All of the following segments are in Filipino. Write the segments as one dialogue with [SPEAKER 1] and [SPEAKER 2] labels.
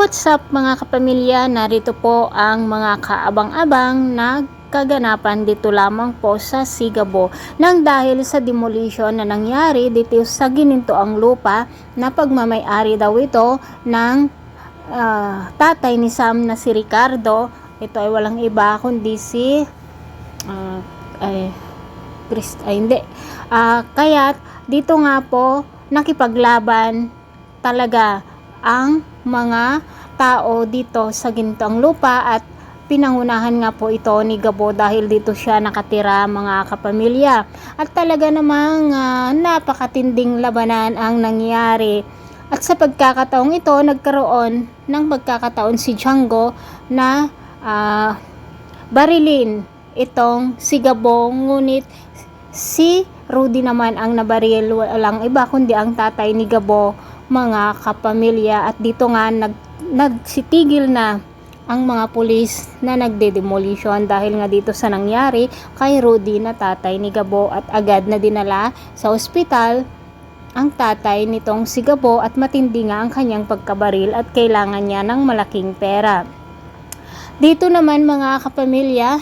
[SPEAKER 1] What's up mga kapamilya? Narito po ang mga kaabang-abang na kaganapan dito lamang po sa Sigabo nang dahil sa demolition na nangyari dito sa ginintoang lupa na pagmamay-ari daw ito ng tatay ni Sam na si Ricardo. Ito ay walang iba kundi si kaya't dito nga po nakipaglaban talaga ang mga tao dito sa gintong lupa at pinangunahan nga po ito ni Gabo dahil dito siya nakatira mga kapamilya. At talaga namang napakatinding labanan ang nangyari. At sa pagkakataong ito, nagkaroon ng pagkakataon si Django na barilin itong si Gabo, ngunit si Rudy naman ang nabaril, walang iba kundi ang tatay ni Gabo mga kapamilya. At dito nga nagsitigil na ang mga pulis na nagde-demolition dahil nga dito sa nangyari kay Rudy na tatay ni Gabo, at agad na dinala sa ospital ang tatay nitong si Gabo at matindi nga ang kanyang pagkabaril at kailangan niya ng malaking pera. Dito naman mga kapamilya,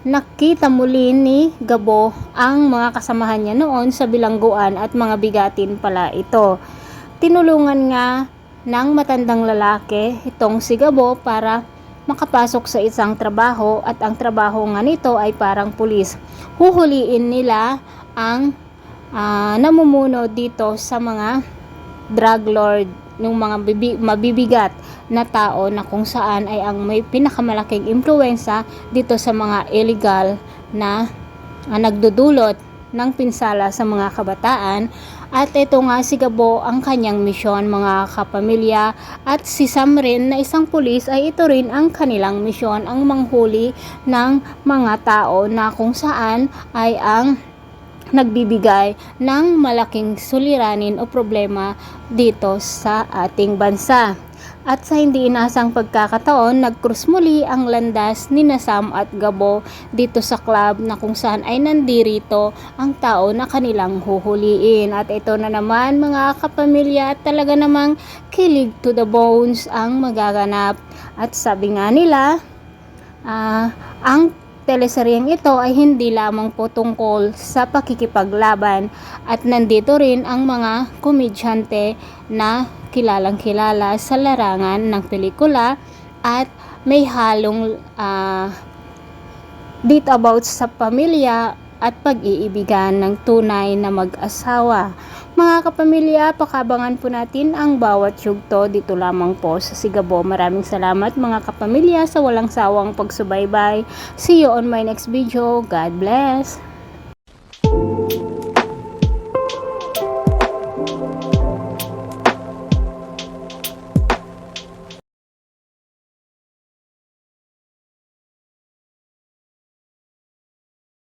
[SPEAKER 1] nakita muli ni Gabo ang mga kasamahan niya noon sa bilangguan at mga bigatin pala ito. Tinulungan nga ng matandang lalaki itong si Gabo para makapasok sa isang trabaho, at ang trabaho nga nito ay parang pulis. Huhuliin nila ang namumuno dito sa mga drug lord, ng mga mabibigat na tao na kung saan ay ang may pinakamalaking impluwensya dito sa mga illegal na nagdudulot ng pinsala sa mga kabataan. At ito nga si Gabo ang kanyang misyon mga kapamilya, at si Sam rin na isang pulis ay ito rin ang kanilang misyon, ang manghuli ng mga tao na kung saan ay ang nagbibigay ng malaking suliranin o problema dito sa ating bansa. At sa hindi inasang pagkakataon, nag-cross muli ang landas ni Sam at Gabo dito sa club na kung saan ay nandirito ang tao na kanilang huhuliin. At ito na naman mga kapamilya, talaga namang kilig to the bones ang magaganap. At sabi nga nila, ang teleseryeng ito ay hindi lamang po tungkol sa pakikipaglaban, at nandito rin ang mga komedyante na kilalang kilala sa larangan ng pelikula, at may halong bit about sa pamilya at pag-iibigan ng tunay na mag-asawa. Mga kapamilya, pakabangan po natin ang bawat yugto dito lamang po sa Sigabo. Maraming salamat mga kapamilya sa walang sawang pagsubaybay. See you on my next video. God bless!